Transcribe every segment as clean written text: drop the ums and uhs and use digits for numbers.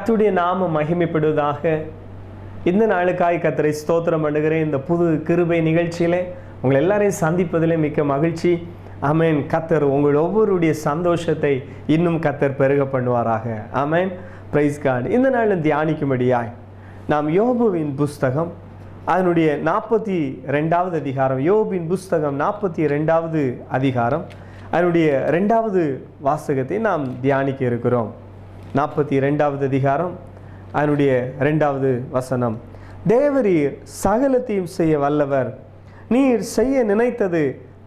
கர்த்தருடைய நாமம் மகிமைப்படுவதாக. இந்த நாளுக்காய் கர்த்தரை ஸ்தோத்திரம் பண்ணுகிறேன். இந்த புது கிருபை நிகழ்ச்சியிலே உங்கள் எல்லாரையும் சந்திப்பதிலே மிக்க மகிழ்ச்சி. ஆமென். கர்த்தர் உங்கள் ஒவ்வொருடைய சந்தோஷத்தை இன்னும் கர்த்தர் பெருக பண்ணுவாராக. ஆமென். Praise God. இந்த நாளில் தியானிக்கும்படியாய் நாம் யோபுவின் புஸ்தகம் அதனுடைய 42வது அதிகாரம், யோபின் புஸ்தகம் 42வது அதிகாரம் அதனுடைய 2வது வாசகத்தை நாம் தியானிக்க இருக்கிறோம். 42வது அதிகாரம் அதனுடைய 2வது வசனம். தேவரீர் சகலத்தையும் செய்ய வல்லவர், நீர் செய்ய நினைத்தது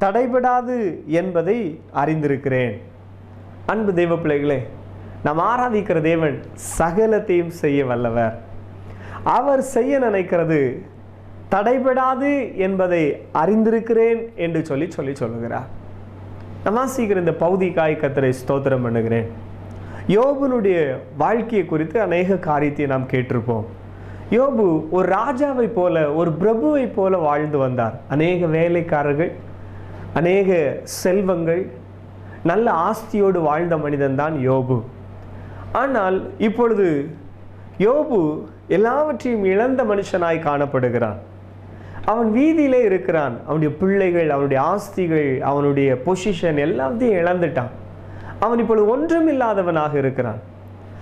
தடைபடாது என்பதை அறிந்திருக்கிறேன். அன்பு தெய்வ பிள்ளைகளே, நாம் ஆராதிக்கிற தேவன் சகலத்தையும் செய்ய வல்லவர். அவர் செய்ய நினைக்கிறது தடைபடாது என்பதை அறிந்திருக்கிறேன் என்று சொல்லுகிறார். நான் வாசிக்கிற இந்த பகுதிக்காய் கர்த்தரை ஸ்தோத்திரம் பண்ணுகிறேன். யோபுனுடைய வாழ்க்கையை குறித்து அநேக காரியத்தை நாம் கேட்டிருப்போம். யோபு ஒரு ராஜாவை போல, ஒரு பிரபுவை போல வாழ்ந்து வந்தார். அநேக வேலைக்காரர்கள், அநேக செல்வங்கள், நல்ல ஆஸ்தியோடு வாழ்ந்த மனிதன் தான் யோபு. ஆனால் இப்பொழுது யோபு எல்லாவற்றையும் இழந்த மனுஷனாய் காணப்படுகிறான். அவன் வீதியிலே இருக்கிறான். அவனுடைய பிள்ளைகள், அவனுடைய ஆஸ்திகள், அவனுடைய பொசிஷன் எல்லாத்தையும் இழந்துட்டான். அவன் இப்பொழுது ஒன்றும் இல்லாதவனாக இருக்கிறான்.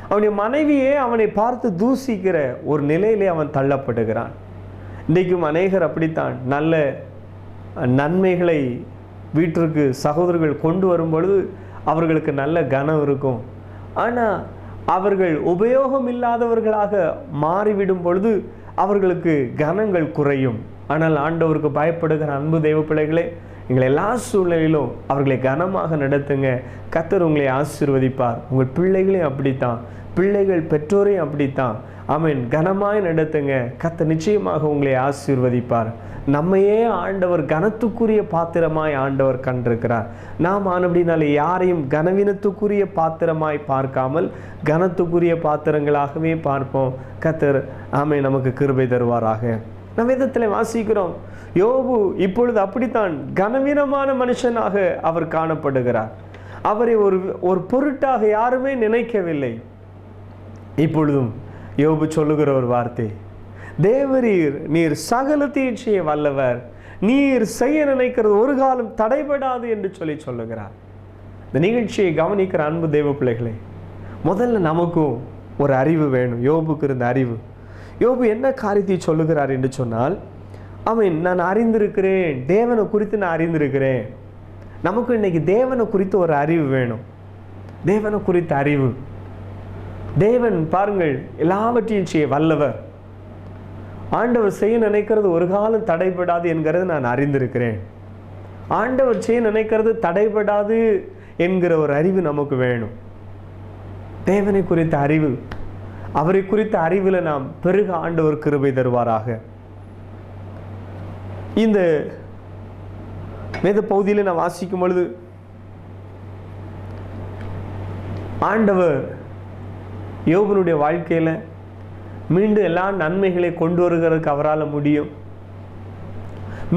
அவனுடைய மனைவியே அவனை பார்த்து தூசிக்கிற ஒரு நிலையிலே அவன் தள்ளப்படுகிறான். இன்றைக்கும் அநேகர் அப்படித்தான். நல்ல நன்மைகளை வீட்டிற்கு சகோதரர்கள் கொண்டு வரும் பொழுது அவர்களுக்கு நல்ல கனம் இருக்கும். ஆனால் அவர்கள் உபயோகம் இல்லாதவர்களாக மாறிவிடும் பொழுது அவர்களுக்கு கனங்கள் குறையும். ஆனால் ஆண்டவருக்கு பயப்படுகிற அன்பு தெய்வ பிள்ளைகளே, நீங்கள் எல்லா சூழ்நிலையிலும் அவர்களை கனமாக நடத்துங்க. கர்த்தர் உங்களை ஆசீர்வதிப்பார். உங்கள் பிள்ளைகளையும் அப்படித்தான், பிள்ளைகள் பெற்றோரையும் அப்படித்தான். ஆமென். கனமாய் நடத்துங்க. கர்த்தர் நிச்சயமாக உங்களை ஆசீர்வதிப்பார். நம்மையே ஆண்டவர் கனத்துக்குரிய பாத்திரமாய் ஆண்டவர் கண்டிருக்கிறார். நாம் ஆனபடினாலே யாரையும் கனவீனத்துக்குரிய பாத்திரமாய் பார்க்காமல் கனத்துக்குரிய பாத்திரங்களாகவே பார்ப்போம். கர்த்தர் ஆமென் நமக்கு கிருபை தருவாராக. நம் வேதத்தில் வாசிக்கிறோம், யோபு இப்பொழுது அப்படித்தான் கனவீனமான மனுஷனாக அவர் காணப்படுகிறார். அவரை ஒரு பொருட்டாக யாருமே நினைக்கவில்லை. இப்பொழுதும் யோபு சொல்லுகிற ஒரு வார்த்தை, தேவரீர் நீர் சகலத்தையும் செய்ய வல்லவர், நீர் செய்ய நினைக்கிறது ஒரு காலம் தடைபடாது என்று சொல்லுகிறார். இந்த நிகழ்ச்சியை கவனிக்கிற அன்பு தெய்வ பிள்ளைகளே, முதல்ல நமக்கும் ஒரு அறிவு வேணும். யோபுக்கு இருந்த அறிவு. யோபு என்ன காரியத்தை சொல்லுகிறார் என்று சொன்னால், நான் அறிந்திருக்கிறேன், தேவனை குறித்து நான் அறிந்திருக்கிறேன். நமக்கு இன்னைக்கு தேவனை குறித்து ஒரு அறிவு வேணும். தேவனை குறித்த அறிவு. தேவன் பாருங்கள் எல்லாவற்றையும் செய்ய வல்லவர். ஆண்டவர் செய்ய நினைக்கிறது ஒரு காலம் தடைபடாது என்கிறது நான் அறிந்திருக்கிறேன். ஆண்டவர் செய்ய நினைக்கிறது தடைபடாது என்கிற ஒரு அறிவு நமக்கு வேணும். தேவனை குறித்த அறிவு, அவரை குறித்த அறிவில் நாம் பெருக ஆண்டவர் கிருபை தருவாராக. இந்த வேத பகுதியில் நான் வாசிக்கும் பொழுது ஆண்டவர் யோபனுடைய வாழ்க்கையில் மீண்டும் எல்லா நன்மைகளை கொண்டு வருகிறதுக்கு அவரால் முடியும்.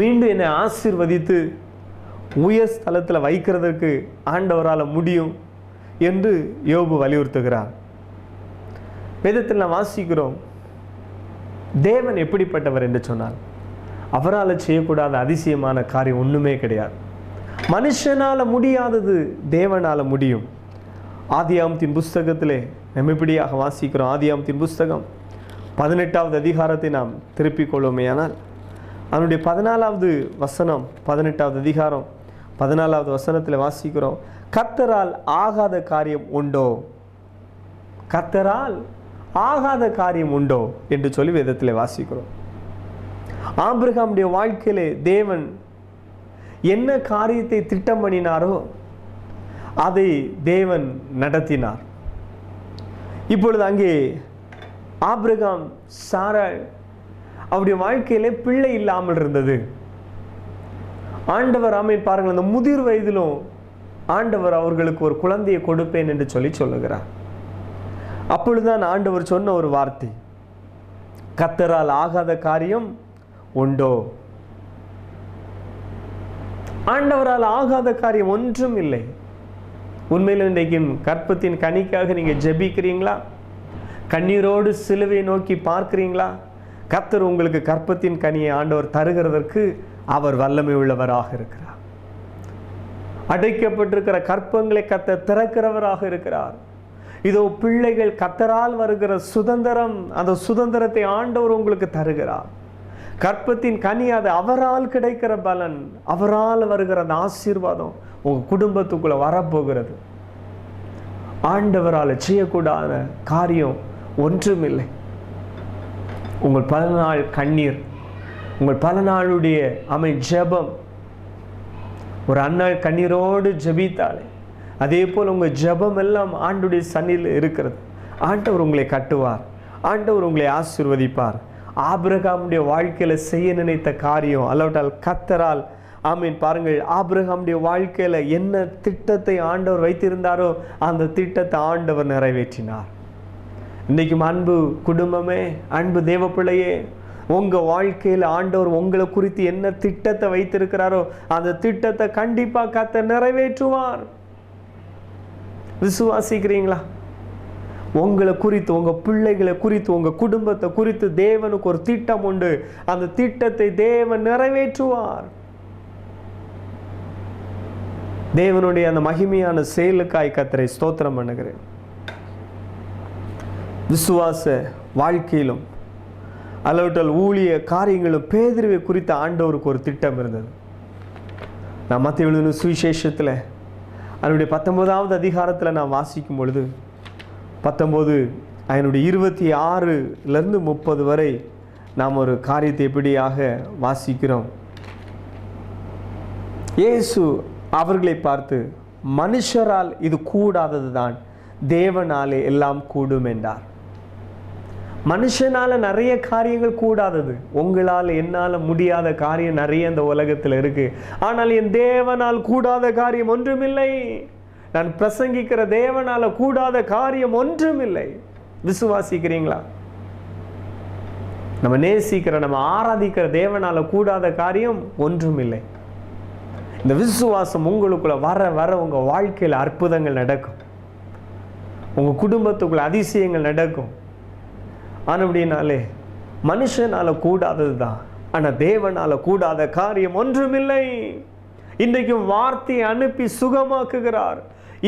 மீண்டும் என்னை ஆசீர்வதித்து உயர் ஸ்தலத்தில் வைக்கிறதுக்கு ஆண்டவரால் முடியும் என்று யோபு வலியுறுத்துகிறார். வேதத்தில் நாம் வாசிக்கிறோம், தேவன் எப்படிப்பட்டவர் என்று சொன்னால் அவரால் செய்யக்கூடாத அதிசயமான காரியம் ஒன்றுமே கிடையாது. மனுஷனால் முடியாதது தேவனால் முடியும். ஆதியாகமத்தின் புஸ்தகத்திலே நம்ம இப்படியாக வாசிக்கிறோம். ஆதியாகமத்தின் புஸ்தகம் 18வது அதிகாரத்தை நாம் திருப்பிக் கொள்வோமேயானால் அதனுடைய 14வது வசனம், 18வது அதிகாரம் 14வது வசனத்தில் வாசிக்கிறோம், கர்த்தரால் ஆகாத காரியம் உண்டோ, கர்த்தரால் ஆகாத காரியம் உண்டோ என்று சொல்லி வேதத்தில் வாசிக்கிறோம். ஆபிரகாமுடைய வாழ்க்கையிலே தேவன் என்ன காரியத்தை திட்டம் பண்ணினாரோ அதை தேவன் நடத்தினார். இப்பொழுது அங்கே ஆபிரகாம், சாராள் அவருடைய வாழ்க்கையிலே பிள்ளை இல்லாமல் இருந்தது. ஆண்டவர் ஆமென் பாருங்கள், அந்த முதிர் வயதிலும் ஆண்டவர் அவர்களுக்கு ஒரு குழந்தையை கொடுப்பேன் என்று சொல்லுகிறார். அப்பொழுதுதான் ஆண்டவர் சொன்ன ஒரு வார்த்தை, கர்த்தரால் ஆகாத காரியம் உண்டோ. ஆண்டவரால் ஆகாத காரியம் ஒன்றும் இல்லை. உண்மையில் இன்றைக்கும் கற்பத்தின் கனிக்காக நீங்கள் ஜெபிக்கிறீங்களா? கண்ணீரோடு சிலுவையை நோக்கி பார்க்கிறீங்களா? கர்த்தர் உங்களுக்கு கற்பத்தின் கனியை ஆண்டவர் தருகிறதற்கு அவர் வல்லமை உள்ளவராக இருக்கிறார். அடைக்கப்பட்டிருக்கிற கற்பங்களை கர்த்தர் திறக்கிறவராக இருக்கிறார். இதோ பிள்ளைகள் கர்த்தரால் வருகிற சுதந்திரம், அந்த சுதந்திரத்தை ஆண்டவர் உங்களுக்கு தருகிறார். கற்பத்தின் கனி, அது அவரால் கிடைக்கிற பலன், அவரால் வருகிற அந்த ஆசீர்வாதம் உங்க குடும்பத்துக்குள்ள வரப்போகிறது. ஆண்டவரால் செய்யக்கூடாத காரியம் ஒன்றுமில்லை. உங்கள் பல நாள் கண்ணீர், உங்கள் பல நாளுடைய ஜெபம், ஒரு அன்னாள் கண்ணீரோடு ஜெபித்தாலே அதே போல் உங்கள் ஜெபம் எல்லாம் ஆண்டுடைய சன்னியில் இருக்கிறது. ஆண்டவர் உங்களை கட்டுவார், ஆண்டவர் உங்களை ஆசீர்வதிப்பார். ஆபிரகாமுடைய வாழ்க்கையில செய்ய நினைத்த காரியம் அல்லாவிட்டால் கர்த்தரால் பாருங்கள், ஆபிரகாமுடைய வாழ்க்கையில என்ன திட்டத்தை ஆண்டவர் வைத்திருந்தாரோ அந்த திட்டத்தை ஆண்டவர் நிறைவேற்றினார். இன்னைக்கும் அன்பு குடும்பமே, அன்பு தேவ பிள்ளையே, உங்க வாழ்க்கையில் ஆண்டவர் உங்களை குறித்து என்ன திட்டத்தை வைத்திருக்கிறாரோ அந்த திட்டத்தை கண்டிப்பா கர்த்தர் நிறைவேற்றுவார். விசுவாசிக்கிறீங்களா? உங்களை குறித்து, உங்க பிள்ளைகளை குறித்து, உங்க குடும்பத்தை குறித்து தேவனுக்கு ஒரு திட்டம் உண்டு. அந்த திட்டத்தை தேவன் நிறைவேற்றுவார். தேவனுடைய அந்த மகிமையான செயலுக்காய் கர்த்தரை ஸ்தோத்திரம் பண்ணுகிறேன். விசுவாச வாழ்க்கையிலும் அல்லவற்றல் ஊழிய காரியங்களும் பேதுருவை குறித்த ஆண்டவருக்கு ஒரு திட்டம் இருந்தது. நான் மத்தேயு எழுதின சுவிசேஷத்தில் அதனுடைய 19வது அதிகாரத்தில் நான் வாசிக்கும் பொழுது 19 அதனுடைய 26லிருந்து 30 வரை நாம் ஒரு காரியத்தை எப்படியாக வாசிக்கிறோம். இயேசு அவர்களை பார்த்து, மனுஷரால் இது கூடாதது தான், தேவனாலே எல்லாம் கூடும் என்றார். மனுஷனால நிறைய காரியங்கள் கூடாதது, உங்களால் என்னால் முடியாத காரியம் நிறைய இந்த உலகத்தில் இருக்கு. ஆனால் என் தேவனால் கூடாத காரியம் ஒன்றுமில்லை. நான் பிரசங்கிக்கிற தேவனால கூடாத காரியம் ஒன்றுமில்லை. விசுவாசிக்கிறீங்களா? நம்ம நேசிக்கிற, நம்ம ஆராதிக்கிற தேவனால கூடாத காரியம் ஒன்றுமில்லை. இந்த விசுவாசம் உங்களுக்குள்ள வர வர உங்க வாழ்க்கையில் அற்புதங்கள் நடக்கும், உங்க குடும்பத்துக்குள்ள அதிசயங்கள் நடக்கும். ஆனபடினாலே மனுஷனால கூடாதது தான், ஆனா தேவனால கூடாத காரியம் ஒன்றுமில்லை. இன்றைக்கும் வார்த்தையை அனுப்பி சுகமாக்குகிறார்.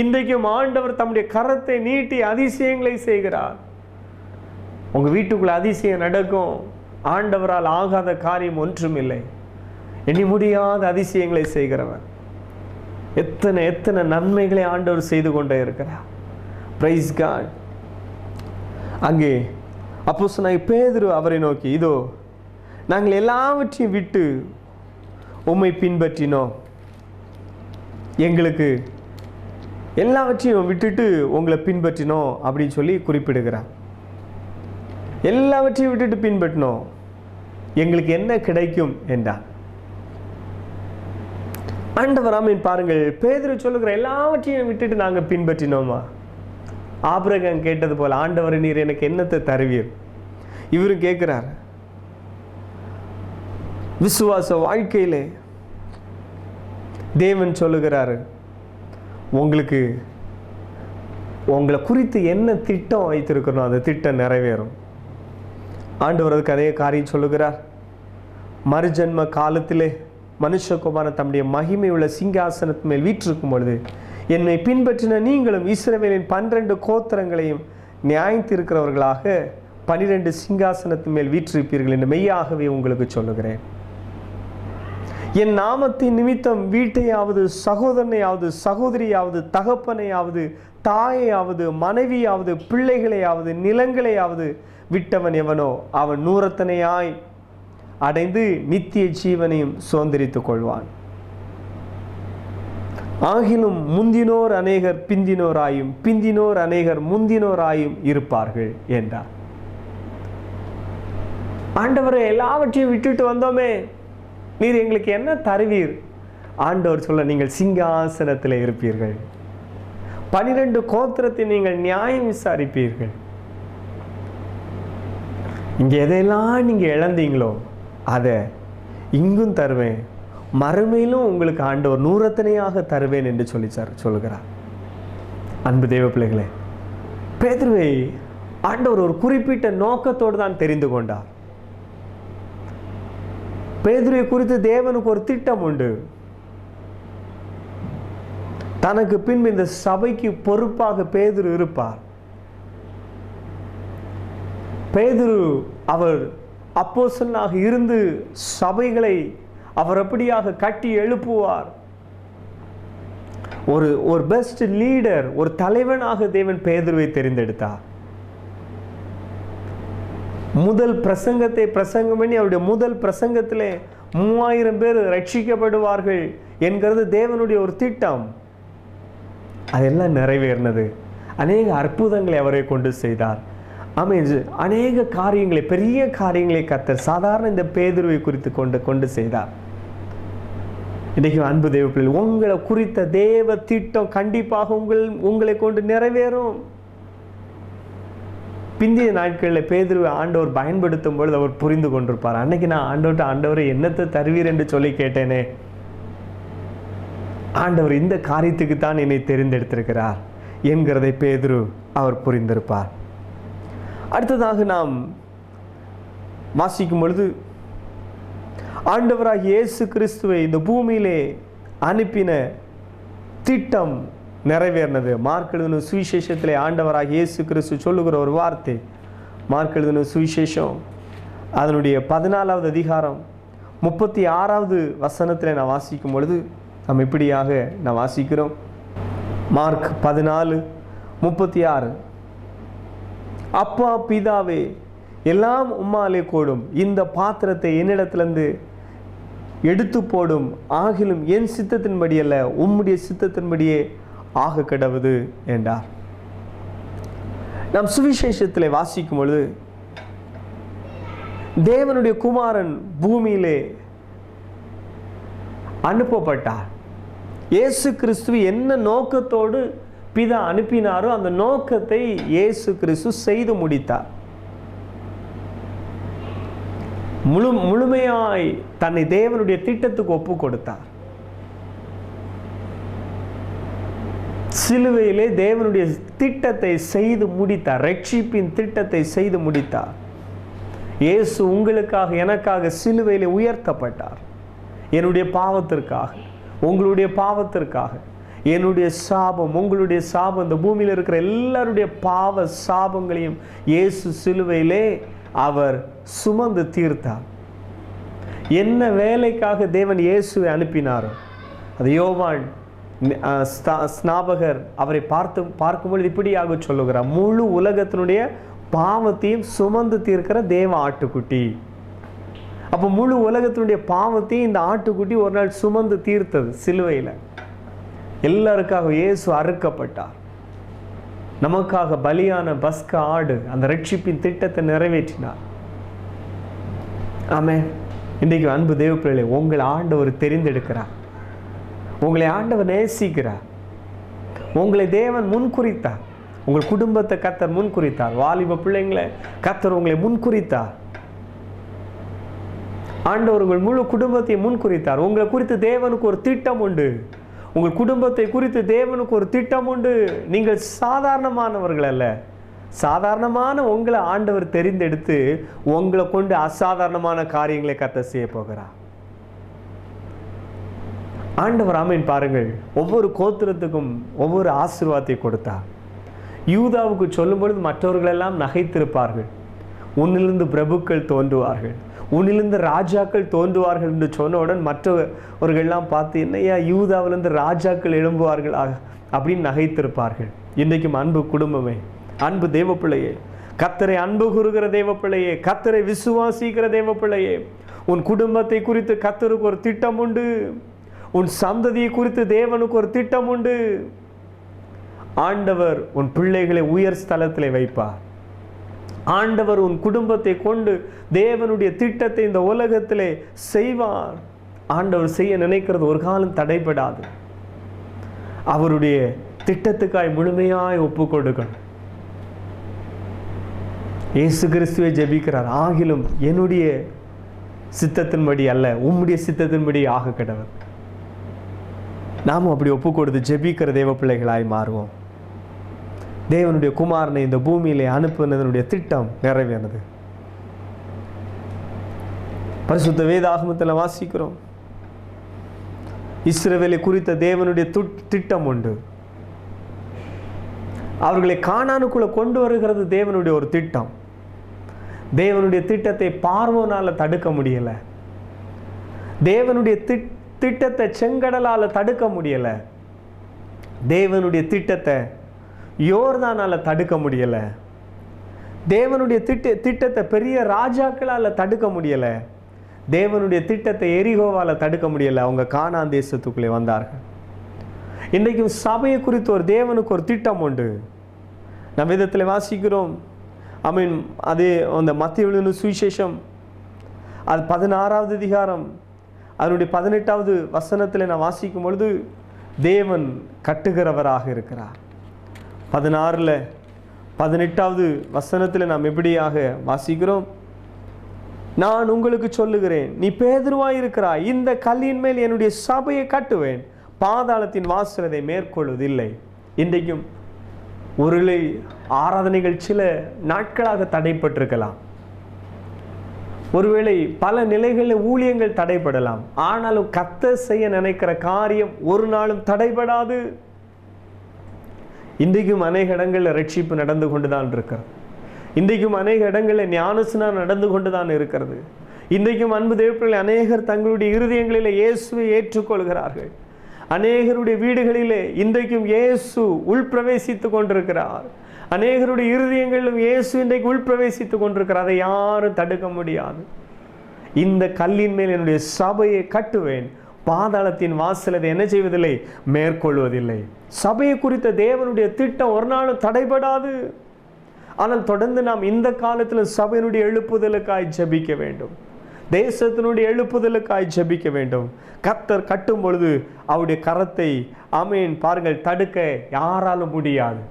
இன்றைக்கும் ஆண்டவர் தம்முடைய கரத்தை நீட்டி அதிசயங்களை செய்கிறார். உங்க வீட்டுக்குள்ள அதிசயம் நடக்கும். ஆண்டவரால் ஆகாத காரியம் ஒன்றுமில்லை. எண்ணி முடியாத அதிசயங்களை செய்கிறவர். எத்தனை எத்தனை நன்மைகளை ஆண்டவர் செய்து கொண்டே இருக்கிறார். Praise God. அங்கே அப்போஸ்தலனாகிய பேதுரு அவரை நோக்கி, இதோ நாங்கள் எல்லாவற்றையும் விட்டு உம்மை பின்பற்றினோம், எங்களுக்கு எல்லாவற்றையும் விட்டுட்டு உங்களை பின்பற்றினோம் அப்படின்னு சொல்லி குறிப்பிடுகிறார். எல்லாவற்றையும் விட்டுட்டு பின்பற்றினோம், எங்களுக்கு என்ன கிடைக்கும் என்றார். ஆண்டவர் பாருங்கள், பேதுரு சொல்லுகிற எல்லாவற்றையும் விட்டுட்டு நாங்கள் பின்பற்றினோமா? ஆபிரகாம் கேட்டது போல, ஆண்டவர் நீர் எனக்கு என்னத்தை தருவீர்? இவரும் கேட்கிறார். விசுவாச வாழ்க்கையிலே தேவன் சொல்லுகிறாரு, உங்களுக்கு உங்களை குறித்து என்ன திட்டம் வைத்திருக்கிறோம் அந்த திட்டம் நிறைவேறும். ஆண்டவர் அதுக்கு அதே காரியம் சொல்லுகிறார். மறுஜன்ம காலத்திலே மனுஷகுமாரன் தம்முடைய மகிமை உள்ள சிங்காசனத்து மேல் வீற்றிருக்கும் பொழுது என்னை பின்பற்றின நீங்களும் இஸ்ரவேலின் 12 கோத்திரங்களையும் நியாயத்திருக்கிறவர்களாக 12 சிங்காசனத்து மேல் வீற்றிருப்பீர்கள் என்று மெய்யாகவே உங்களுக்கு சொல்லுகிறேன். என் நாமத்தின் நிமித்தம் வீட்டையாவது, சகோதரனையாவது, சகோதரியாவது, தகப்பனையாவது, தாயையாவது, மனைவியாவது, பிள்ளைகளையாவது, நிலங்களையாவது விட்டவன் எவனோ அவன் 100 அடைந்து நித்திய ஜீவனையும் சுதந்திரித்துக் கொள்வான். ஆகிலும் முந்தினோர் அநேகர் பிந்தினோராயும், பிந்தினோர் அநேகர் முந்தினோராயும் இருப்பார்கள் என்றார். ஆண்டவரை எல்லாவற்றையும் விட்டுட்டு வந்தோமே, நீர் எங்களுக்கு என்ன தருவீர்? ஆண்டவர் சொல்ல, நீங்கள் சிங்காசனத்தில் இருப்பீர்கள், 12 கோத்திரத்தை நீங்கள் நியாயம் விசாரிப்பீர்கள். இங்க எதையெல்லாம் நீங்க இழந்தீங்களோ அதை இங்கும் தருவேன், மறுமையிலும் உங்களுக்கு ஆண்டவர் 100 தருவேன் என்று சொல்லுகிறார். அன்பு தேவ பிள்ளைகளே, பேதுருவை ஆண்டவர் ஒரு குறிப்பிட்ட நோக்கத்தோடு தான் தெரிந்து கொண்டார். பேதுருவை குறித்து தேவனுக்கு ஒரு திட்டம் உண்டு. தனக்கு பின்பு இந்த சபைக்கு பொறுப்பாக பேதுரு இருப்பார். பேதுரு அவர் அப்போஸ்தலனாக இருந்து சபைகளை அவர் அப்படியாக கட்டி எழுப்புவார். ஒரு பெஸ்ட் லீடர், ஒரு தலைவனாக தேவன் பேதுருவை தெரிந்தெடுத்தார். முதல் பிரசங்கத்தை பிரசங்கம் பண்ணி அவருடைய முதல் பிரசங்கத்திலே 3000 பேர் ரட்சிக்கப்படுவார்கள் என்கிறது தேவனுடைய ஒரு திட்டம். அதெல்லாம் நிறைவேறினது. அநேக அற்புதங்களை அவரை கொண்டு செய்தார். அநேக காரியங்களை, பெரிய காரியங்களை கர்த்தர் சாதாரண இந்த பேதுருவை குறித்து கொண்டு செய்தார். இன்றைக்கு அன்பு தேவ பிள்ளைகள், உங்களை குறித்த தேவ திட்டம் கண்டிப்பாக உங்களை கொண்டு நிறைவேறும். பிந்திய நாட்களில் பேதுருவை ஆண்டவர் பயன்படுத்தும் பொழுது அவர் புரிந்து கொண்டிருப்பார். அன்னைக்கு நான் ஆண்டவரை என்னத்தை தருவீர் என்று சொல்லி கேட்டேனே, ஆண்டவர் இந்த காரியத்துக்கு தான் என்னை தெரிந்தெடுத்திருக்கிறார் என்கிறதை பேதுரு அவர் புரிந்திருப்பார். அடுத்ததாக நாம் வாசிக்கும் பொழுது, ஆண்டவராகிய இயேசு கிறிஸ்துவை இந்த பூமியிலே அனுப்பின திட்டம் நிறைவேறினது. மார்க் எழுதின சுவிசேஷத்திலே ஆண்டவராகிய இயேசு கிறிஸ்து சொல்லுகிற ஒரு வார்த்தை, மார்க் எழுதின சுவிசேஷம் அதனுடைய 14வது அதிகாரம் 36வது வசனத்தில் நான் வாசிக்கும் பொழுது நம்ம இப்படியாக நான் வாசிக்கிறோம். மார்க் 14:36, அப்பா பிதாவே, எல்லாம் உம்மாலே கூடும், இந்த பாத்திரத்தை என்னிடத்திலிருந்து எடுத்து போடும், ஆகிலும் என் சித்தத்தின்படி அல்ல உம்முடைய சித்தத்தின்படியே ஆக கடவுது என்றார். நாம் சுவிசேஷத்திலே வாசிக்கும் பொழுது தேவனுடைய குமாரன் பூமியிலே அனுப்பப்பட்டார். இயேசு கிறிஸ்து என்ன நோக்கத்தோடு பிதா அனுப்பினாரோ அந்த நோக்கத்தை இயேசு கிறிஸ்து செய்து முடித்தார். முழுமையாய் தன்னை தேவனுடைய திட்டத்துக்கு ஒப்பு கொடுத்தார். சிலுவையிலே தேவனுடைய திட்டத்தை செய்து முடித்தார். ரட்சிப்பின் திட்டத்தை செய்து முடித்தார். இயேசு உங்களுக்காக எனக்காக சிலுவையிலே உயர்த்தப்பட்டார். என்னுடைய பாவத்திற்காக, உங்களுடைய பாவத்திற்காக. என்னுடைய சாபம், உங்களுடைய சாபம், இந்த பூமியில் இருக்கிற எல்லாருடைய பாவ சாபங்களையும் இயேசு சிலுவையிலே அவர் சுமந்து தீர்த்தார். என்ன வேலைக்காக தேவன் இயேசுவை அனுப்பினாரோ அது யோவான் ஸ்நாபகர் அவரை பார்க்கும்பொழுது இப்படியாக சொல்லுகிறார், முழு உலகத்தினுடைய பாவத்தையும் சுமந்து தீர்க்கிற தேவ ஆட்டுக்குட்டி. அப்போ முழு உலகத்தினுடைய பாவத்தையும் இந்த ஆட்டுக்குட்டி ஒரு நாள் சுமந்து தீர்த்தது சிலுவையில். எல்லாருக்காக இயேசு அறுக்கப்பட்டார். நமக்காக பலியான பஸ்க ஆடு அந்த ரட்சிப்பின் திட்டத்தை நிறைவேற்றினார். ஆமென். இன்றைக்கு அன்பு தேவ பிள்ளைகளே, உங்களை ஆண்டவர் தெரிந்தெடுக்கிறார். உங்களை ஆண்டவர் நேசிக்கிறார். உங்களை தேவன் முன்குறித்தார். உங்கள் குடும்பத்தை கர்த்தர் முன்குறித்தார். வாலிப பிள்ளைங்களை கர்த்தர் உங்களை முன்குறித்தார். ஆண்டவர் உங்கள் முழு குடும்பத்தை முன்குறித்தார். உங்களை குறித்து தேவனுக்கு ஒரு திட்டம் உண்டு. உங்கள் குடும்பத்தை குறித்து தேவனுக்கு ஒரு திட்டம் உண்டு. நீங்கள் சாதாரணமானவர்கள் அல்ல. சாதாரணமான உங்களை ஆண்டவர் தெரிந்தெடுத்து உங்களை கொண்டு அசாதாரணமான காரியங்களை கர்த்தர் செய்ய போகிறார். ஆண்டவர் ஆமீன். பாருங்கள், ஒவ்வொரு கோத்திரத்துக்கும் ஒவ்வொரு ஆசீர்வாதத்தை கொடுத்தார். யூதாவுக்கு சொல்லும் பொழுது மற்றவர்களெல்லாம் நகைத்திருப்பார்கள். உன்னிலிருந்து பிரபுக்கள் தோன்றுவார்கள், உன்னிலிருந்து ராஜாக்கள் தோன்றுவார்கள் என்று சொன்னவுடன் மற்றவர்கள்லாம் பார்த்து, என்னையா யூதாவிலிருந்து ராஜாக்கள் எழும்புவார்கள் அப்படின்னு நகைத்திருப்பார்கள். இன்றைக்கும் அன்பு குடும்பமே, அன்பு தேவ பிள்ளையே, கர்த்தரை அன்பு கூறுகிற தேவ பிள்ளையே, கர்த்தரை விசுவாசிக்கிற தேவ பிள்ளையே, உன் குடும்பத்தை குறித்து கர்த்தருக்கு ஒரு திட்டம் உண்டு. உன் சந்ததியை குறித்து தேவனுக்கு ஒரு திட்டம் உண்டு. ஆண்டவர் உன் பிள்ளைகளை உயர் ஸ்தலத்திலே வைப்பார். ஆண்டவர் உன் குடும்பத்தை கொண்டு தேவனுடைய திட்டத்தை இந்த உலகத்திலே செய்வார். ஆண்டவர் செய்ய நினைக்கிறது ஒரு காலம் தடைபடாது. அவருடைய திட்டத்துக்காய் முழுமையாய் ஒப்பு கொடுக்கணும். இயேசு கிறிஸ்துவை ஜெபிக்கிறார், ஆகிலும் என்னுடைய சித்தத்தின்படி அல்ல உம்முடைய சித்தத்தின்படி ஆக கடவுள். நாமும் அப்படி ஒப்பு கொடுத்து ஜெபிக்கிற தேவ பிள்ளைகளாய் மாறுவோம். தேவனுடைய குமாரனை இந்த பூமியிலே அனுப்புனதனுடைய திட்டம் நிறைவேறது. பரிசுத்த வேதாகமத்தில் வாசிக்கிறோம், இஸ்ரவேலை குறித்த தேவனுடைய திட்டம் உண்டு. அவர்களை கானானுக்குள்ள கொண்டு வருகிறது தேவனுடைய ஒரு திட்டம். தேவனுடைய திட்டத்தை பார்வோனால தடுக்க முடியல. தேவனுடைய திட்டத்தை செங்கடலால தடுக்க முடியல. தேவனுடைய திட்டத்தை யோர்தானால தடுக்க முடியல. தேவனுடைய திட்டத்தை பெரிய ராஜாக்களால தடுக்க முடியல. தேவனுடைய திட்டத்தை எரிகோவால தடுக்க முடியல. அவங்க கானான் தேசத்துக்குள்ளே வந்தார்கள். இன்றைக்கும் சபையை குறித்து ஒரு தேவனுக்கு ஒரு திட்டம் உண்டு. நம் விதத்தில் வாசிக்கிறோம். அது அந்த மத்தேயு சுவிசேஷம் அது 16வது அதிகாரம் அதனுடைய 18வது வசனத்தில் நான் வாசிக்கும் பொழுது தேவன் கட்டுகிறவராக இருக்கிறார். 16ல் 18வது வசனத்தில் நாம் எப்படியாக வாசிக்கிறோம், நான் உங்களுக்கு சொல்லுகிறேன், நீ பேதுருவாய் இருக்கிறாய், இந்த கல்லின் மேல் என்னுடைய சபையை கட்டுவேன், பாதாளத்தின் வாசல் அதை மேற்கொள்வதில்லை. இன்றைக்கும் ஒருவேளை ஆராதனைகள் சில நாட்களாக தடைப்பட்டிருக்கலாம். ஒருவேளை பல நிலைகளில் ஊழியங்கள் தடைப்படலாம். ஆனாலும் கர்த்தர் செய்ய நினைக்கிற காரியம் ஒரு நாளும் தடைபடாது. இன்றைக்கும் அநேக இடங்களில் ரட்சிப்பு நடந்து கொண்டுதான் இருக்கிறது. இன்றைக்கும் அநேக இடங்களில் ஞானஸ்நானம் நடந்து கொண்டுதான் இருக்கிறது. இன்றைக்கும் அன்பு தேவப்பிள்ளைகள் அநேகர் தங்களுடைய இருதயங்களில் இயேசுவை ஏற்றுக்கொள்கிறார்கள். அநேகருடைய வீடுகளிலே இன்றைக்கும் இயேசு உள்பிரவேசித்துக் கொண்டிருக்கிறார். அநேகருடைய இருதயங்களிலும் இயேசு இன்றைக்கு உள்பிரவேசித்துக் கொண்டிருக்கிறார். அதை யாரும் தடுக்க முடியாது. இந்த கல்லின் மேல் என்னுடைய சபையை கட்டுவேன், பாதாளத்தின் வாசல் அதை என்ன செய்வதில்லை, மேற்கொள்வதில்லை. சபையை குறித்த தேவனுடைய திட்டம் ஒரு நாளும் தடைபடாது. ஆனால் தொடர்ந்து நாம் இந்த காலத்தில் சபையினுடைய எழுப்புதலுக்காய் ஜெபிக்க வேண்டும். தேசத்தினுடைய எழுப்புதலுக்காய் ஜெபிக்க வேண்டும். கர்த்தர் கட்டும் பொழுது அவருடைய கரத்தை பாருங்கள், தடுக்க யாராலும் முடியாது.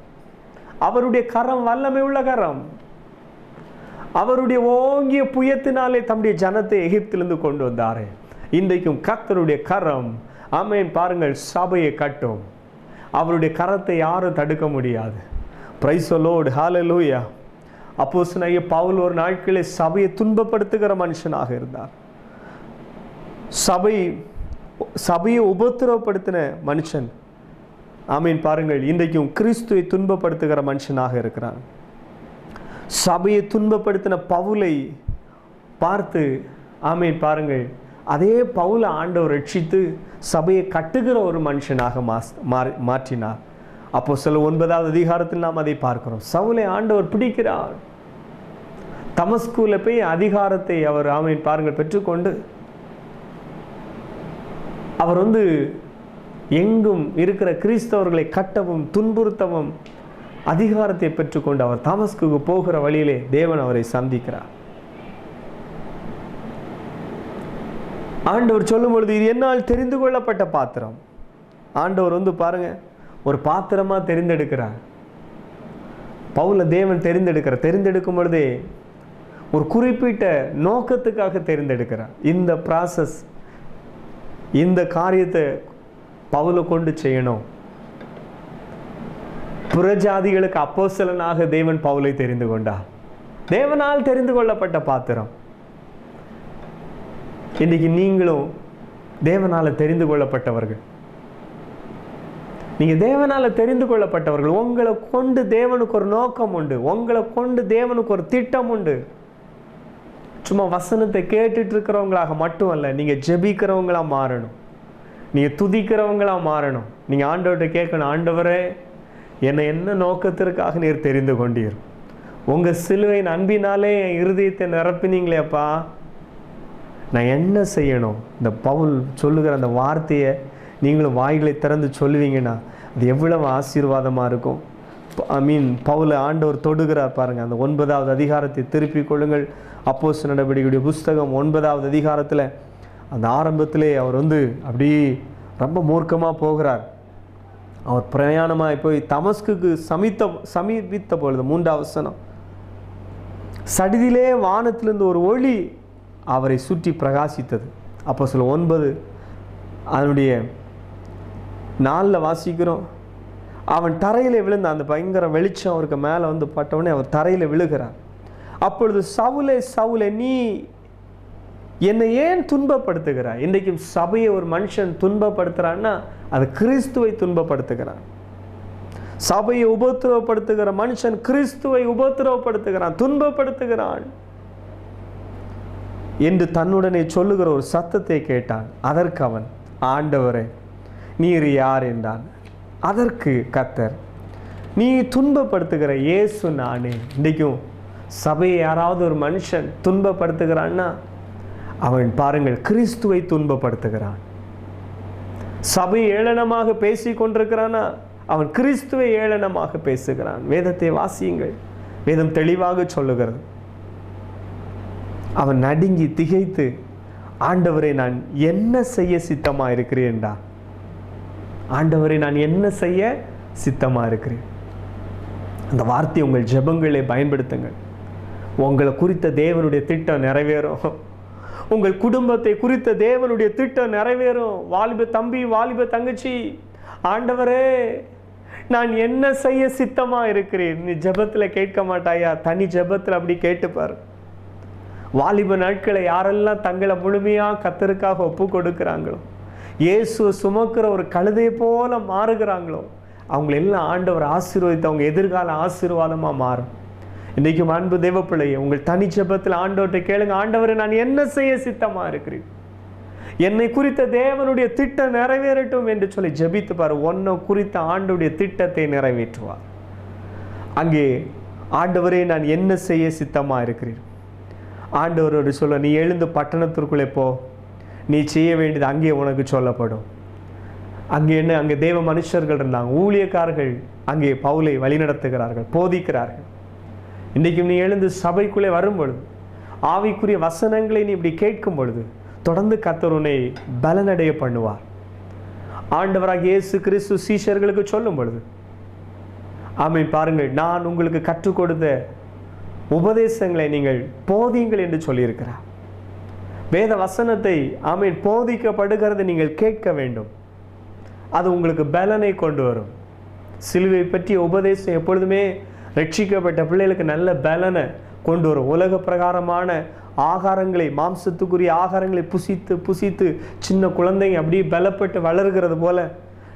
அவருடைய கரம் வல்லமை உள்ள கரம். அவருடைய ஓங்கிய புயத்தினாலே தம்முடைய ஜனத்தை எகிப்திலிருந்து கொண்டு வந்தாரே. இன்றைக்கும் கர்த்தருடைய கரம் பாருங்கள் சபையை கட்டும். அவருடைய கரத்தை யாரும் தடுக்க முடியாது. பிரைஸ் தி லார்ட், ஹல்லேலூயா. அப்போஸ்தலனாகிய பவுல் ஒரு நாட்களில் சபையை துன்பப்படுத்துகிற மனுஷனாக இருந்தார். சபையை உபத்திரவப்படுத்தின மனுஷன் பாருங்கள் இன்றைக்கும் கிறிஸ்துவை துன்பப்படுத்துகிற மனுஷனாக இருக்கிறான். சபையை துன்பப்படுத்தின பவுலை பார்த்து பாருங்கள் அதே பவுலை ஆண்டவர் ரட்சித்து சபையை கட்டுகிற ஒரு மனுஷனாக மாற்றினார். அப்போஸ்தலர் 9வது அதிகாரத்தில் நாம் அதை பார்க்கிறோம். சவுலை ஆண்டவர் பிடிக்கிறார். தமஸ்குல போய் அதிகாரத்தை அவர் பாருங்கள் பெற்றுக்கொண்டு அவர் எங்கும் இருக்கிற கிறிஸ்தவர்களை கட்டவும் துன்புறுத்தவும் அதிகாரத்தை பெற்றுக்கொண்டு அவர் தமஸ்குக்கு போகிற வழியிலே தேவன் அவரை சந்திக்கிறார். ஆண்டவர் சொல்லும் பொழுது இது என்னால் தெரிந்து கொள்ளப்பட்ட பாத்திரம். ஆண்டவர் பாருங்க ஒரு பாத்திரமா தெரிந்தெடுக்கிறார். பவுலை தேவன் தெரிந்தெடுக்கும் பொழுதே ஒரு குறிப்பிட்ட நோக்கத்துக்காக தெரிந்தெடுக்கிறார். இந்த ப்ராசஸ், இந்த காரியத்தை பவுலை கொண்டு செய்யணும். புறஜாதிகளுக்கு அப்போஸ்தலனாக தேவன் பவுலை தெரிந்து கொண்டார். தேவனால் தெரிந்து கொள்ளப்பட்ட பாத்திரம். இன்னைக்கு நீங்களும் தேவனால தெரிந்து கொள்ளப்பட்டவர்கள். நீங்க தேவனால தெரிந்து கொள்ளப்பட்டவர்கள். உங்களை கொண்டு தேவனுக்கு ஒரு நோக்கம் உண்டு. உங்களை கொண்டு தேவனுக்கு ஒரு திட்டம் உண்டு. சும்மா வசனத்தை கேட்டுட்டு இருக்கிறவங்களாக மட்டும் அல்ல, நீங்க ஜெபிக்கிறவங்களா மாறணும். நீங்க துதிக்கிறவங்களா மாறணும். நீங்க ஆண்டவர்கிட்ட கேட்கணும், ஆண்டவரே என்னை என்ன நோக்கத்திற்காக நீர் தெரிந்து கொண்டீர்? உங்க சிலுவையின் அன்பினாலே என் இருதயத்தை நிரப்பினீங்களேப்பா, நான் என்ன செய்யணும்? இந்த பவுல் சொல்லுகிற அந்த வார்த்தையை நீங்களும் வாய்களை திறந்து சொல்லுவீங்கன்னா அது எவ்வளவு ஆசீர்வாதமாக இருக்கும். பவுலை ஆண்டவர் தொடுகிறார் பாருங்க. அந்த 9வது அதிகாரத்தை திருப்பிக் கொள்ளுங்கள். அப்போஸ்தலர் நடவடிக்கையுடைய புஸ்தகம் 9வது அதிகாரத்தில் அந்த ஆரம்பத்திலே அவர் அப்படி ரொம்ப மூர்க்கமாக போகிறார். அவர் பிரயாணமாக போய் தமஸ்குக்கு சமீபித்த பொழுது 3வது வசனம், சடிதிலே வானத்திலிருந்து ஒரு ஒளி அவரை சுற்றி பிரகாசித்தது. அப்போஸ்தலர் 9 அதனுடைய 4 வாசிக்கிறோம். அவன் தரையிலே விழுந்த அந்த பயங்கர வெளிச்சம் அவருக்கு மேலே வந்து பட்டவுடனே அவர் தரையில் விழுகிறார். அப்பொழுது சவுலே சவுலே, நீ என்னை ஏன் துன்பப்படுத்துகிறாய்? இன்றைக்கும் சபையை ஒரு மனுஷன் துன்பப்படுத்துறான்னா அது கிறிஸ்துவை துன்பப்படுத்துகிறான். சபையை உபத்திரவப்படுத்துகிற மனுஷன் கிறிஸ்துவை உபத்திரவப்படுத்துகிறான், துன்பப்படுத்துகிறான் என்று தன்னுடனே சொல்லுகிற ஒரு சத்தத்தை கேட்டான். அதற்கு அவன், ஆண்டவரே நீர் யார் என்றான். அதற்கு கர்த்தர், நீ துன்பப்படுத்துகிற இயேசு நானே. இன்றைக்கும் சபையை யாராவது ஒரு மனுஷன் துன்பப்படுத்துகிறான்னா அவன் பாருங்கள் கிறிஸ்துவை துன்பப்படுத்துகிறான். சபை ஏளனமாக பேசிக் கொண்டிருக்கிறானா அவன் கிறிஸ்துவை ஏளனமாக பேசுகிறான். வேதத்தை வாசியுங்கள், வேதம் தெளிவாக சொல்லுகிறது. அவன் நடுங்கி திகைத்து, ஆண்டவரை நான் என்ன செய்ய சித்தமா இருக்கிறேன் என்றான். ஆண்டவரை நான் என்ன செய்ய சித்தமா இருக்கிறேன். அந்த வார்த்தையை உங்கள் ஜெபங்களை பயன்படுத்துங்கள். உங்களை குறித்த தேவனுடைய திட்டம் நிறைவேறும். உங்கள் குடும்பத்தை குறித்த தேவனுடைய திட்டம் நிறைவேறும். வாலிப தம்பி, வாலிப தங்கச்சி, ஆண்டவரே நான் என்ன செய்ய சித்தமா இருக்கிறேன். நீ ஜெபத்தில் கேட்க மாட்டாயா? தனி ஜெபத்தில் அப்படி கேட்டுப்பார். வாலிப நாட்களை யாரெல்லாம் தங்களை முழுமையாக கர்த்தருக்காக ஒப்பு கொடுக்கிறாங்களோ, இயேசு சுமக்கிற ஒரு கழுதை போல மாறுகிறாங்களோ, அவங்களெல்லாம் ஆண்டவர் ஆசீர்வதித்து அவங்க எதிர்கால ஆசீர்வாதமாக மாறும். இன்றைக்கும் அன்பு தேவ பிள்ளையே, உங்கள் தனி ஜெபத்தில் ஆண்டவர்கிட்ட கேளுங்க, ஆண்டவரை நான் என்ன செய்ய சித்தமாக இருக்கிறேன், என்னை குறித்த தேவனுடைய திட்டம் நிறைவேறட்டும் என்று சொல்லி ஜெபித்து பாரு. உன்னை குறித்த ஆண்டவருடைய திட்டத்தை நிறைவேற்றுவார். அங்கே ஆண்டவரே நான் என்ன செய்ய சித்தமாக இருக்கிறேன். ஆண்டவரோடு சொல்ல, நீ எழுந்து பட்டணத்திற்குள்ளே போ, நீ செய்ய வேண்டியது அங்கே உனக்கு சொல்லப்படும். அங்கே என்ன, அங்கே தேவ மனுஷர்கள் இருந்தாங்க, ஊழியக்காரர்கள் அங்கே பவுலை வழிநடத்துகிறார்கள், போதிக்கிறார்கள். இன்றைக்கும் நீ எழுந்து சபைக்குள்ளே வரும் பொழுது, ஆவிக்குரிய வசனங்களை நீ இப்படி கேட்கும் பொழுது, தொடர்ந்து கர்த்தர் உன்னை பலனடைய பண்ணுவார். ஆண்டவராக இயேசு கிறிஸ்து சீஷர்களுக்கு சொல்லும் பொழுது, ஆமென், பாருங்கள், நான் உங்களுக்கு கற்றுக் கொடுத்த உபதேசங்களை நீங்கள் போதியுங்கள் என்று சொல்லியிருக்கிறார். வேத வசனத்தை ஆமென் போதிக்கப்படுகிறது நீங்கள் கேட்க வேண்டும். அது உங்களுக்கு பலனை கொண்டு வரும். சிலுவை பற்றிய உபதேசம் எப்பொழுதுமே ரட்சிக்கப்பட்ட பிள்ளைகளுக்கு நல்ல பலனை கொண்டு வரும். உலக பிரகாரமான ஆகாரங்களை, மாம்சத்துக்குரிய ஆகாரங்களை புசித்து புசித்து சின்ன குழந்தைங்க அப்படியே பலப்பட்டு வளர்கிறது போல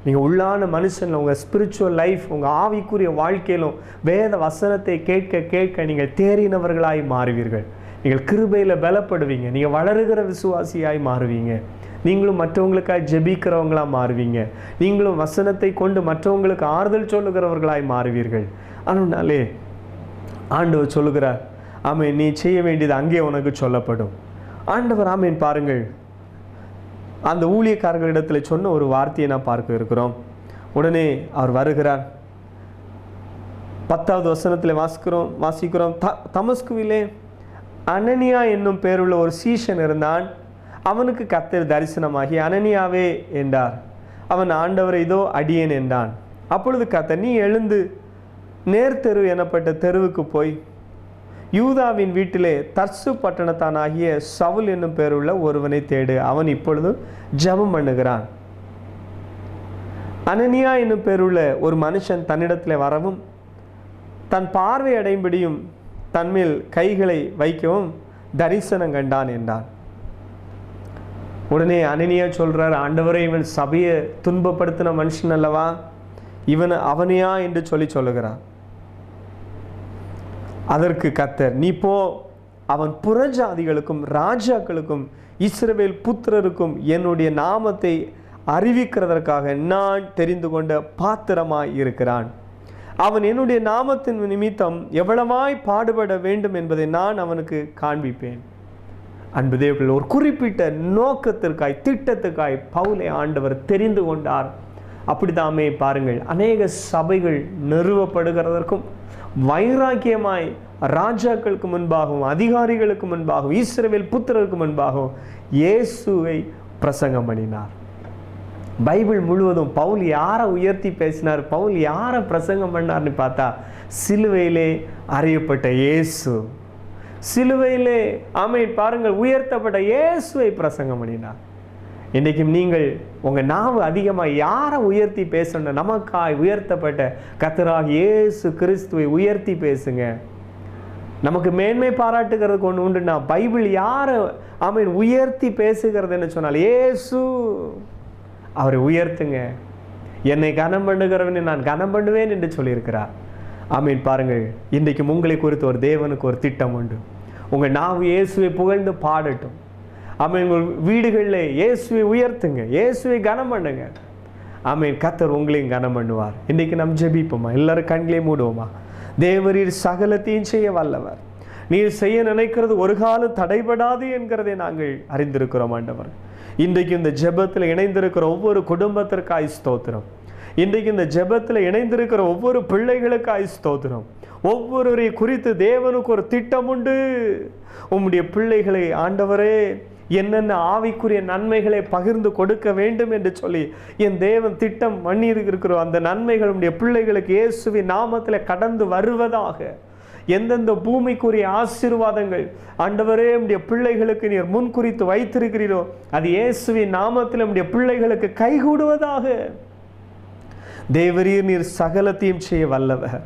நீங்கள் உள்ளான மனுஷன் உங்கள் ஸ்பிரிச்சுவல் லைஃப், உங்கள் ஆவிக்குரிய வாழ்க்கையிலும் வேத வசனத்தை கேட்க கேட்க நீங்கள் தேறினவர்களாய் மாறுவீர்கள். நீங்கள் கிருபையில் பலப்படுவீங்க. நீங்கள் வளருகிற விசுவாசியாய் மாறுவீங்க. நீங்களும் மற்றவங்களுக்காக ஜெபிக்கிறவங்களாக மாறுவீங்க. நீங்களும் வசனத்தை கொண்டு மற்றவங்களுக்கு ஆறுதல் சொல்லுகிறவர்களாய் மாறுவீர்கள். அதனாலே ஆண்டவர் சொல்லுகிறார், ஆமென், நீ செய்ய வேண்டியது அங்கே உனக்கு சொல்லப்படும். ஆண்டவர் ஆமென் பாருங்கள் அந்த ஊழியக்காரர்களிடத்தில் சொன்ன ஒரு வார்த்தையை நான் பார்க்க இருக்கிறோம். உடனே அவர் வருகிறார். 10வது வசனத்தில் வாசிக்கிறோம், தமஸ்குவிலே அனனியா என்னும் பேருள்ள ஒரு சீஷன் இருந்தான். அவனுக்கு கர்த்தர் தரிசனமாகி, அனனியாவே என்றார். அவன், ஆண்டவரை இதோ அடியேன் என்றான். அப்பொழுது கர்த்தர், நீ எழுந்து நேர்த்தெரு எனப்பட்ட தெருவுக்கு போய் யூதாவின் வீட்டிலே தர்சு பட்டணத்தானாகிய சவுல் என்னும் பேருள்ள ஒருவனை தேடு, அவன் இப்பொழுது ஜெபம் பண்ணுகிறான். அனனியா என்னும் பேருள்ள ஒரு மனுஷன் தன்னிடத்தில் வரவும் தன் பார்வை அடையும்படியும் தன்மேல் கைகளை வைக்கவும் தரிசனம் கண்டான் என்றான். உடனே அனனியா சொல்றார், ஆண்டவரே இவன் சபையை துன்பப்படுத்தின மனுஷன் அல்லவா, இவன் அவனையா என்று சொல்லுகிறார். அதற்கு கர்த்தர், நீ போ, அவன் புறஜாதிகளுக்கும் ராஜாக்களுக்கும் இஸ்ரவேல் புத்திரருக்கும் என்னுடைய நாமத்தை அறிவிக்கிறதற்காக நான் தெரிந்து கொண்ட பாத்திரமாய் இருக்கிறான். அவன் என்னுடைய நாமத்தின் நிமித்தம் எவ்வளவாய் பாடுபட வேண்டும் என்பதை நான் அவனுக்கு காண்பிப்பேன். அன்பு தேவர்களே, ஒரு குறிப்பிட்ட நோக்கத்திற்காய், திட்டத்துக்காய் பவுலை ஆண்டவர் தெரிந்து கொண்டார். அப்படித்தாமே பாருங்கள், அநேக சபைகள் நிறுவப்படுகிறதற்கும் வைராக்கியமாய் ராஜாக்களுக்கு முன்பாகவும் அதிகாரிகளுக்கு முன்பாகவும் இஸ்ரவேல் புத்திரருக்கு முன்பாகவும் இயேசுவை பிரசங்கம் பண்ணினார். பைபிள் முழுவதும் பவுல் யாரை உயர்த்தி பேசினார், பவுல் யாரை பிரசங்கம் பண்ணார்னு பார்த்தா, சிலுவையிலே அறியப்பட்ட இயேசு, சிலுவையிலே ஆமென் பாருங்கள் உயர்த்தப்பட்ட இயேசுவை பிரசங்கம் பண்ணினார். இன்றைக்கும் நீங்கள் உங்கள் நாவு அதிகமாக யாரை உயர்த்தி பேசணும்? நமக்காய் உயர்த்தப்பட்ட கர்த்தராகிய இயேசு கிறிஸ்துவை உயர்த்தி பேசுங்க. நமக்கு மேன்மை பாராட்டுகிறதுக்கு ஒன்று உண்டுன்னா, பைபிள் யாரை உயர்த்தி பேசுகிறதுன்னு சொன்னால் இயேசு. அவரை உயர்த்துங்க. என்னை கனம் பண்ணுகிறவனை நான் கனம் பண்ணுவேன் என்று சொல்லியிருக்கிறார். பாருங்கள், இன்றைக்கும் உங்களை குறித்து ஒரு தேவனுக்கு ஒரு திட்டம் உண்டு. உங்கள் நாவு இயேசுவை புகழ்ந்து பாடட்டும். உங்கள் வீடுகளில் இயேசுவை உயர்த்துங்க, இயேசுவை கனம் பண்ணுங்க. கர்த்தர் உங்களையும் கனம் பண்ணுவார். இன்றைக்கு நாம் ஜெபிப்போமா? எல்லாரும் கண்களையும் மூடுவோமா? தேவரீர் சகலத்தையும் செய்ய வல்லவர். நீர் செய்ய நினைக்கிறது ஒரு காலம் தடைபடாது என்கிறதை நாங்கள் அறிந்திருக்கிறோம் ஆண்டவர். இன்றைக்கு இந்த ஜெபத்தில் இணைந்திருக்கிற ஒவ்வொரு குடும்பத்திற்காய் ஸ்தோத்திரம். இன்றைக்கு இந்த ஜெபத்தில் இணைந்திருக்கிற ஒவ்வொரு பிள்ளைகளுக்காய் ஸ்தோத்திரம். ஒவ்வொருவரை குறித்து தேவனுக்கு ஒரு திட்டம் உண்டு. உம்முடைய பிள்ளைகளை ஆண்டவரே என்னென்ன ஆவிக்குரிய நன்மைகளை பகிர்ந்து கொடுக்க வேண்டும் என்று சொல்லி என் தேவன் திட்டம் பண்ணி இருக்கிறோம். அந்த நன்மைகள் உடைய பிள்ளைகளுக்கு இயேசுவின் நாமத்தில் கடந்து வருவதாக. எந்தெந்த பூமிக்குரிய ஆசீர்வாதங்கள் ஆண்டவரே உடைய பிள்ளைகளுக்கு நீர் முன்குறித்து வைத்திருக்கிறீரோ அது இயேசுவின் நாமத்தில் உடைய பிள்ளைகளுக்கு கைகூடுவதாக. தேவரீர் நீர் சகலத்தையும் செய்ய வல்லவர்.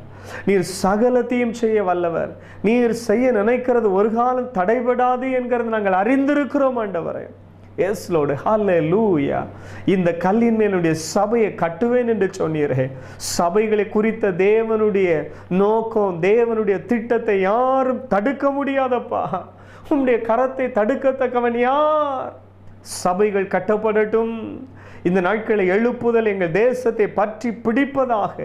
நீர் சகலத்தையும் செய்ய வல்லவர். நீர் செய்ய நினைக்கிறது ஒரு காலம் தடைபடாது என்கிறது நாங்கள் அறிந்திருக்கிறோம் ஆண்டவரே. எஸ் லார்ட், ஹல்லேலூயா. இந்த கல்லின் மேலுடைய சபையை கட்டுவேன் என்று சொன்னீரே. சபைகளை குறித்த தேவனுடைய நோக்கம், தேவனுடைய திட்டத்தை யாரும் தடுக்க முடியாதப்பா. உம்முடைய கரத்தை தடுக்கத்தக்கவன் யார்? சபைகள் கட்டப்படட்டும். இந்த நாட்களை எழுப்புதல் எங்கள் தேசத்தை பற்றி பிடிப்பதாக.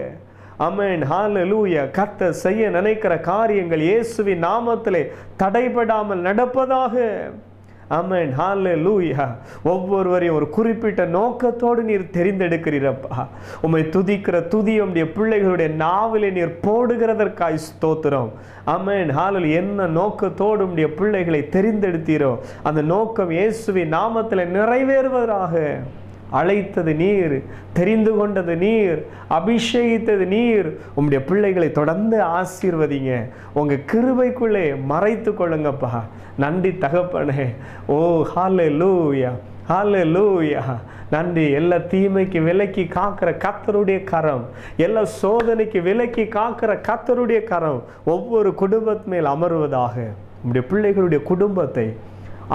ஆமென், ஹல்லேலூயா. கர்த்தர் செய்ய நினைக்கிற காரியங்கள் இயேசுவின் நாமத்திலே தடைபடாமல் நடப்பதாக. ஆமென், ஹல்லேலூயா. ஒவ்வொருவரையும் ஒரு குறிப்பிட்ட நோக்கத்தோடு நீர் தெரிந்தெடுக்கிறீரப்பா. உம்மை துதிக்கிற துதி உம்முடைய பிள்ளைகளுடைய நாவிலே நீர் போடுகிறதற்காய் ஸ்தோத்திரம். ஆமென், ஹல்லேலூயா. என்ன நோக்கத்தோடு உம்முடைய பிள்ளைகளை தெரிந்தெடுத்தீரோ அந்த நோக்கம் இயேசுவின் நாமத்தில் நிறைவேறுவதாக. அழைத்தது நீர், தெரிந்து கொண்டது நீர், அபிஷேகித்தது நீர். உம்முடைய பிள்ளைகளை தொடர்ந்து ஆசீர்வதிங்க. உங்கள் கிருபைக்குள்ளே மறைத்து கொள்ளுங்கப்பா. நன்றி தகப்பனே. ஓ ஹல்லேலூயா, ஹல்லேலூயா. நன்றி. எல்லா தீமைக்கு விலக்கி காக்கிற கர்த்தருடைய கரம், எல்லா சோதனைக்கு விலக்கி காக்கிற கர்த்தருடைய கரம் ஒவ்வொரு குடும்பத்து மேல் அமர்வதாக. உம்முடைய பிள்ளைகளுடைய குடும்பத்தை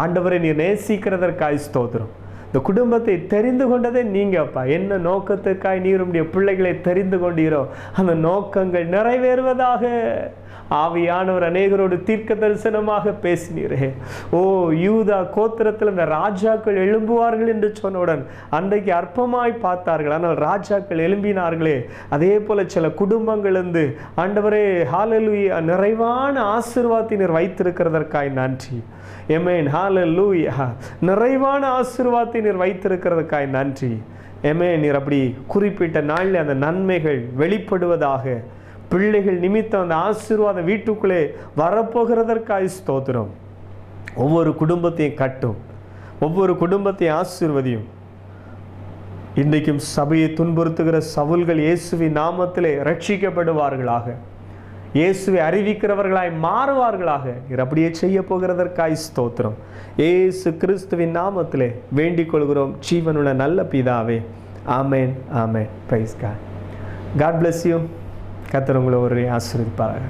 ஆண்டவரை நீர் நேசிக்கிறதற்காய் ஸ்தோத்திரம். இந்த குடும்பத்தை தெரிந்து கொண்டதே நீங்கப்பா. என்ன நோக்கத்துக்காய் நீர் உம்முடைய பிள்ளைகளை தெரிந்து கொண்டீரோ அந்த நோக்கங்கள் நிறைவேறுவதாக. ஆவியானவர் அநேகரோடு தீர்க்க தரிசனமாக பேசினீரே. ஓ, யூதா கோத்திரத்தில் இந்த ராஜாக்கள் எழும்புவார்கள் என்று சொன்னவுடன் அன்றைக்கு அற்பமாய் பார்த்தார்கள். ஆனால் ராஜாக்கள் எழும்பினார்களே. அதே போல சில குடும்பங்கள் இருந்து ஆண்டவரே ஹல்லேலூயா நிறைவான ஆசீர்வாதத்தினர் வைத்திருக்கிறதற்காய் நன்றி. ஆமென், ஹல்லேலூயா. நிறைவான ஆசீர்வாதத்தை நீர் வைத்திருக்கிறதுக்காய் நன்றி. ஆமென். நீர் அப்படி குறிப்பிட்ட நாளில் அந்த நன்மைகள் வெளிப்படுவதாக. பிள்ளைகள் நிமித்தம் அந்த ஆசீர்வாதம் வீட்டுக்குள்ளே வரப்போகிறதற்காய் ஸ்தோத்திரம். ஒவ்வொரு குடும்பத்தையும் கட்டும், ஒவ்வொரு குடும்பத்தையும் ஆசீர்வதியும். இன்றைக்கும் சபையை துன்புறுத்துகிற சவுல்கள் இயேசுவின் நாமத்திலே ரட்சிக்கப்படுவார்களாக. இயேசுவை அறிவிக்கிறவர்களாய் மாறுவார்களாக. நீர் அப்படியே செய்ய போகிறதற்காய் ஸ்தோத்திரம். இயேசு கிறிஸ்துவின் நாமத்திலே வேண்டிக் கொள்கிறோம் ஜீவனுள்ள நல்ல பிதாவே. ஆமென், ஆமென். Praise God. God bless you. கர்த்தர் உங்களை ஒரு ஆசீர்வதிப்பாராக.